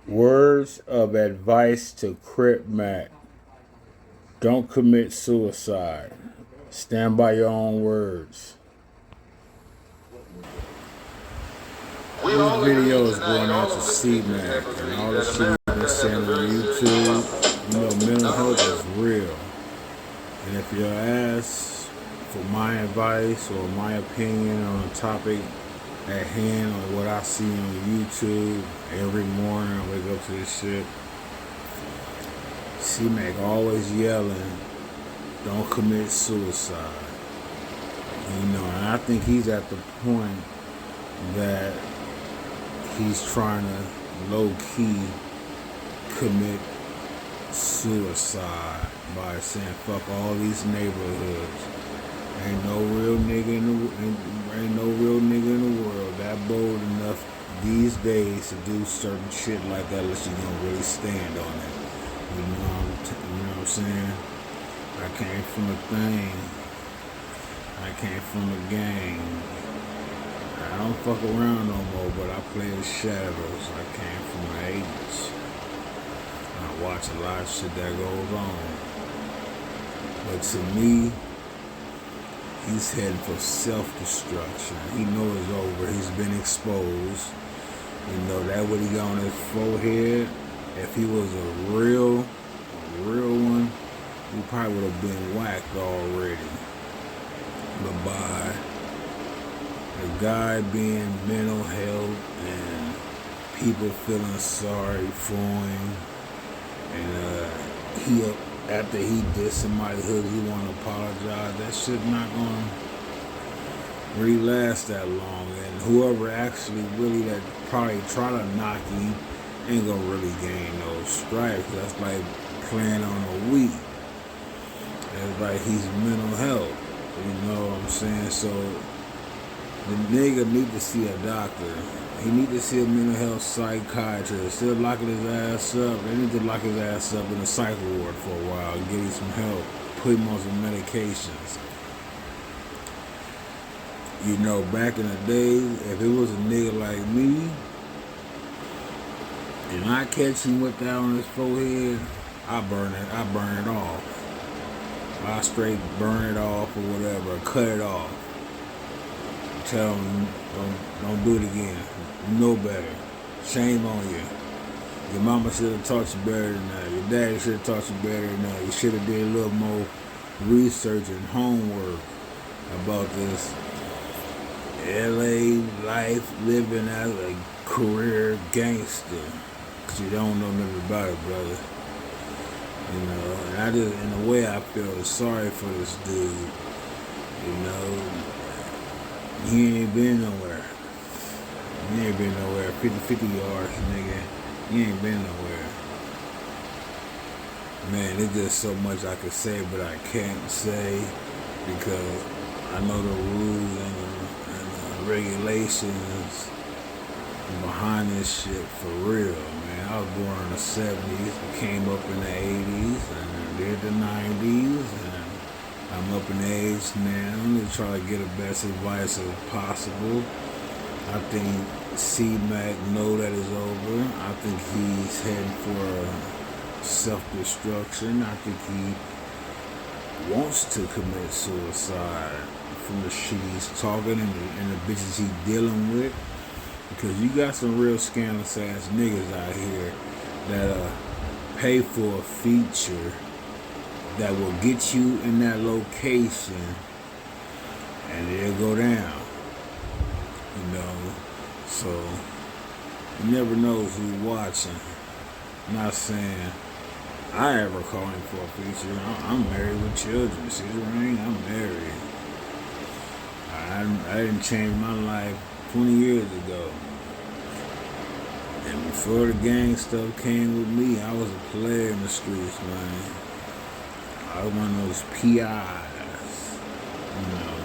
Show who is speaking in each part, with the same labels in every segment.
Speaker 1: Words of advice to Cripmac. Don't commit suicide. Stand by your own words. This video is going out to C-Mac and all the shit he's been saying on YouTube. You know, mental health is real. And if you ask for my advice or my opinion on a topic at hand or what I see on YouTube every morning, I wake up to this shit. C-Mac always yelling, don't commit suicide. You know, and I think he's at the point that he's trying to low-key commit suicide by saying fuck all these neighborhoods. Ain't no real nigga in the world that bold enough these days to do certain shit like that unless you gonna really stand on it. You know what I'm saying? I came from a thing. I came from a gang. I don't fuck around no more, but I play the shadows. I came from the 80s. I watch a lot of shit that goes on. But to me, he's heading for self-destruction. He knows it's over. He's been exposed. You know, that what he got on his forehead, if he was a real one, he probably would have been whacked already. But by the guy being mental health and people feeling sorry for him, and he after he did somebody who he want to apologize, that shit not gonna really last that long. And whoever actually really that probably try to knock you ain't gonna really gain those stripes. That's like playing on a weed. It's like he's mental health. You know what I'm saying? So the nigga need to see a doctor. He need to see a mental health psychiatrist. Still locking his ass up. They need to lock his ass up in a psych ward for a while and give him some help. Put him on some medications. You know, back in the days, if it was a nigga like me, and I catch him with that on his forehead, I burn it off. I straight burn it off or whatever, cut it off. Tell him, don't do it again. You know better. Shame on you. Your mama should have taught you better than that. Your daddy should have taught you better than that. You should have did a little more research and homework about this LA life living as a career gangster. Cause you don't know nothing about it, brother. You know, and I just, in a way, I feel sorry for this dude. You know, he ain't been nowhere. He ain't been nowhere. 50 yards, nigga. He ain't been nowhere. Man, there's just so much I could say, but I can't say because I know the rules and the regulations behind this shit for real, man. I was born in the 70s, came up in the 80s, and did the 90s, and I'm up in age now to try to get the best advice as possible. I think C-Mac know that it's over. I think he's heading for self-destruction. I think he wants to commit suicide from the shit he's talking and the bitches he's dealing with. Because you got some real scandalous ass niggas out here that pay for a feature that will get you in that location and it'll go down. You know, so you never know who's watching. I'm not saying I ever call him for a feature. I'm married with children. See what I mean? I'm married. I didn't change my life 20 years ago. And before the gang stuff came with me, I was a player in the streets, man. I was one of those PIs, you know.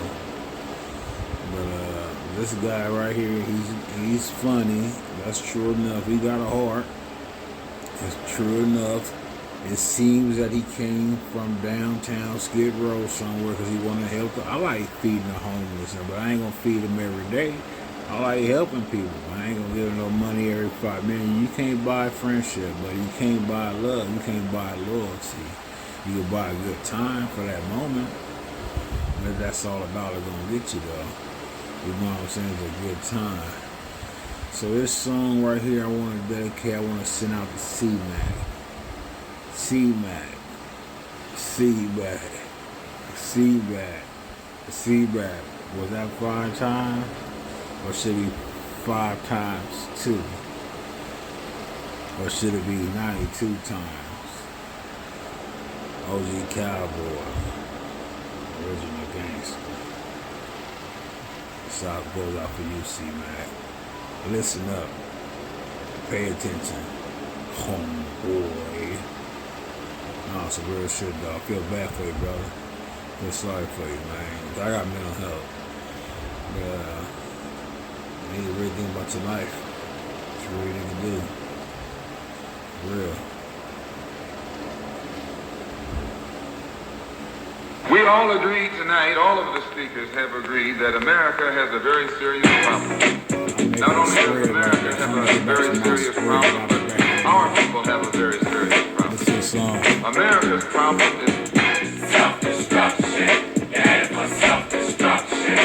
Speaker 1: But this guy right here, he's funny. That's true enough. He got a heart. It's true enough. It seems that he came from downtown Skid Row somewhere because he wanted to help. I like feeding the homeless, but I ain't gonna feed them every day. I like helping people. I ain't gonna give no money every 5 minutes. You can't buy friendship, but you can't buy love. You can't buy loyalty. You can buy a good time for that moment. But that's all a dollar gonna get you though. You know what I'm saying? It's a good time. So this song right here I want to dedicate, I want to send out to C-Mac. C-Mac. C-Mac. C-Mac. C-Mac. Was that 5 times? Or should it be 5 times 2? Or should it be 92 times? OG Cowboy. Original gangster. This song goes out for you, C-Mac. Listen up. Pay attention. Homeboy. No, it's a real shit, dog. I feel bad for you, brother. I feel sorry for you, man. I got mental health. But, you need to really think about your life. What you really need to do. For real.
Speaker 2: We all agree tonight, all of the speakers have agreed that America has a very serious problem. Not only does America have a very serious problem, but our people have a very serious problem. America's problem is self-destruction. Get headed for self-destruction.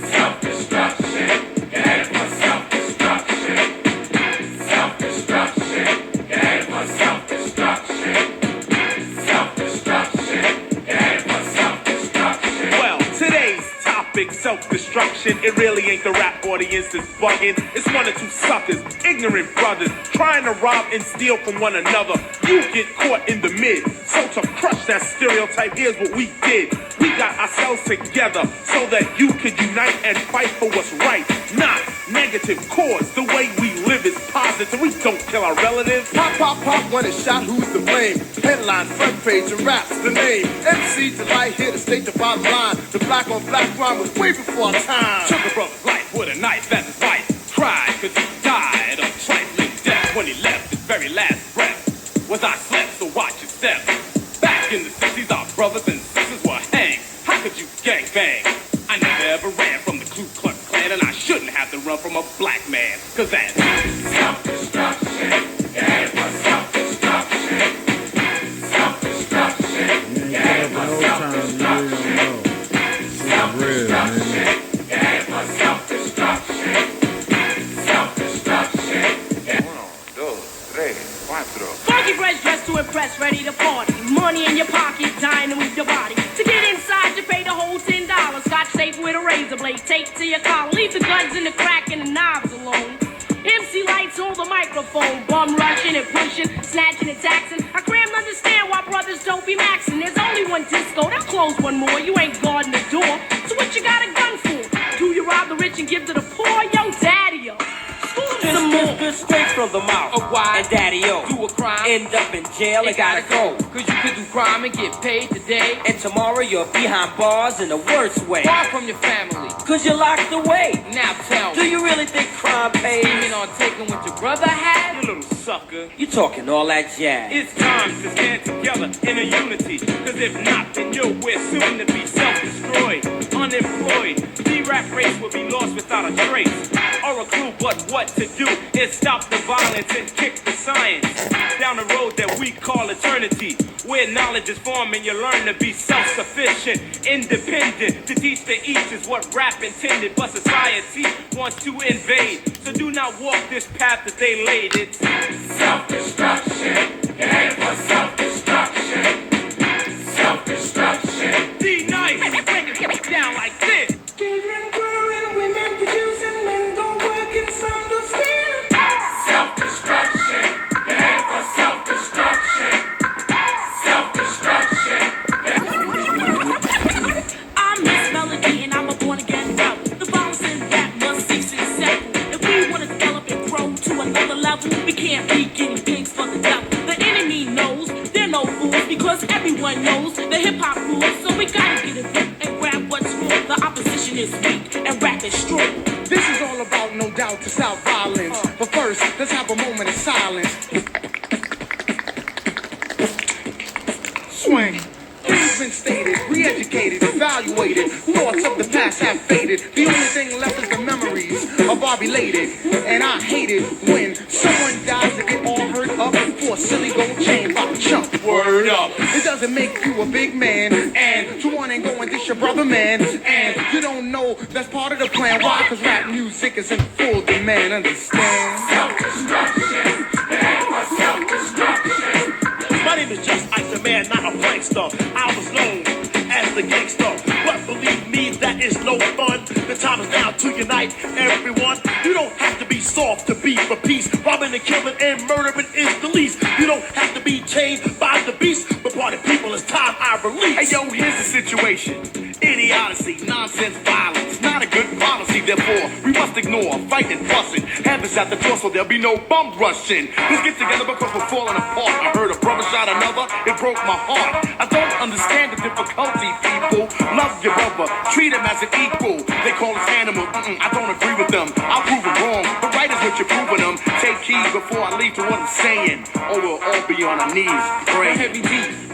Speaker 2: Self-destruction. Get headed for self-destruction. Self-destruction. Get headed for self-destruction. Self-destruction. Get headed for self-destruction.
Speaker 3: Well, today's topic, self-destruction. It really ain't the rap audience is bugging. It's one or two suckers, ignorant brothers, trying to rob and steal from one another. You get caught in the mid. So to crush that stereotype, here's what we did. We got ourselves together so that you can unite and fight for what's right. Not negative cause. The way we live is positive. We don't kill our relatives.
Speaker 4: Pop, pop, pop, when it's shot, who's to blame? Headline, front page, and rap's the name. MC Delight here to state the bottom line. The black on black crime was way before our time.
Speaker 3: Took a brother's life with a knife, that's his wife. Cried cause he died of trifling death when he left his very last breath. Was I slept, so watch your step. Back in the 60s, our brothers and sisters were hanged. How could you gang bang? I never ever ran from the Ku Klux Klan, and I shouldn't have to run from a black man, cause that's
Speaker 2: self-destruction. Get headed for self-destruction. Self-destruction. Get headed for self-destruction. Self-destruction. Get headed for self-destruction. Self-destruction. 1, 2, 3, 4.
Speaker 5: Funky fresh dressed to impress, ready to party. Money in your pocket, dying to move your body. To get inside, you pay the whole $10. Scotch tape with a razor blade, taped to your collar. Leave the guns in the crack and the knobs alone. MC Lights on the microphone, bum rushing and pushing, snatching and taxing. I can't understand why brothers don't be maxing. There's only one disco, they'll close one more. You ain't guarding the door, so what you got a gun for? Do you rob the rich and give to the poor? Yo, daddy-o.
Speaker 6: This straight from the mouth. And daddy-o,
Speaker 7: do a crime,
Speaker 6: end up in jail and gotta go.
Speaker 7: Cause you could do crime and get paid today,
Speaker 6: And tomorrow you're behind bars in the worst way.
Speaker 7: far from your family.
Speaker 6: Cause you're locked away.
Speaker 7: Now tell
Speaker 6: Do
Speaker 7: me,
Speaker 6: you really think crime pays?
Speaker 7: scheming on taking what your brother had?
Speaker 3: you little sucker.
Speaker 6: You talking all that jazz.
Speaker 3: It's time to stand together in a unity. Cause if not, then we're soon to be self-destroyed, unemployed. The rap race will be lost without a trace or a clue. But what to do is stop the violence and kick the science down the road that we call eternity, where knowledge is formed and you learn to be self-sufficient, independent. To teach the each is what rap intended, but society wants to invade. So do not walk this path that they laid. It's
Speaker 2: Self-destruction. Get headed for self-destruction. Self-destruction.
Speaker 3: D-Nice, break it down like this.
Speaker 4: Children growing, women producing, men go working, some do stealing.
Speaker 2: Self-destruction. Get headed for self-destruction. Self-destruction.
Speaker 5: I'm Miss Melody and I'm a born again rebel. The violence in rap must cease and settle. If we want to develop and grow to another level, we can't be guinea pigs for the devil. The enemy knows they're no fools because everyone knows the hip hop rules. So we gotta get it right and grab what's real. The opposition is weak and rap is strong.
Speaker 4: This is all about, no doubt, to stop violence. But first, let's have a moment of silence. Swing. Things been stated, re-educated, evaluated. Thoughts of the past have faded. The only thing left is the memories. far belated. And I hate it when someone dies to get all hurt up for a silly gold chain by chump. Word up. It doesn't make you a big man. And to one and go and dish your brother, man. And you don't know that's part of the plan. Why? Cause rap music is in full demand. Understand?
Speaker 3: Self-destruction. Self-destruction. My name is Just Ice, the man, not a prankster. I was known as the gangster, but believe me, that is no fun. The time is now to unite everyone. You don't have to be soft to be for peace. Robbing and killing and murdering is the least. You don't have to be chained by the beast. But party people, it's time I release.
Speaker 4: Hey yo, here's the situation. Idiocy, nonsense, violence, not a good policy. Therefore, we must ignore fighting, fussing. Heaven's at the door, so there'll be no bum rushing. Let's get together because we're falling apart. I heard a brother shot another, it broke my heart. I don't understand the difficulty, people. Love your brother, treat him as an equal. They call us animal, I don't agree with them. I'll prove it wrong, but right is what you're proving them. Take heed before I leave to what I'm saying, or we'll all be on our knees praying.
Speaker 6: Heavy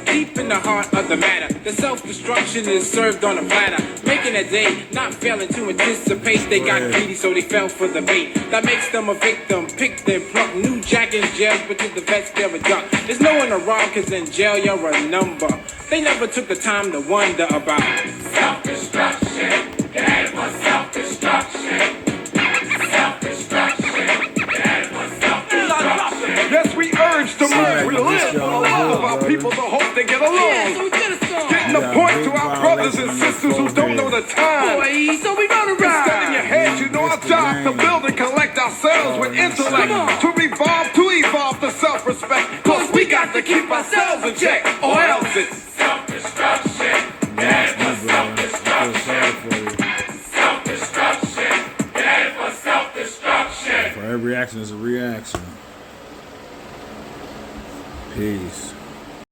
Speaker 6: deep in the heart of the matter. The self-destruction is served on a platter, making a day, not failing to anticipate. They got greedy, so they fell for the bait. That makes them a victim, pick their pluck. New jack in jail, but to the vets they're a duck. There's no one around, cause in jail you're a number. They never took the time to wonder about self-destruction. That was self-destruction.
Speaker 4: Yes, we urge to move. We live for the love of our people to hope they get along.
Speaker 5: Yeah, so we did a song.
Speaker 4: Getting the point to our brothers and sisters who don't know the time.
Speaker 5: Boy, so we run around.
Speaker 4: Instead in your head, you know our job to build and collect ourselves with intellect. To revolve, to evolve to self-respect. Cause we got to keep ourselves in check, or else it's
Speaker 3: Self-destruction. That was self-destruction. Self-destruction. That was self-destruction.
Speaker 1: For every action is a reaction. Peace.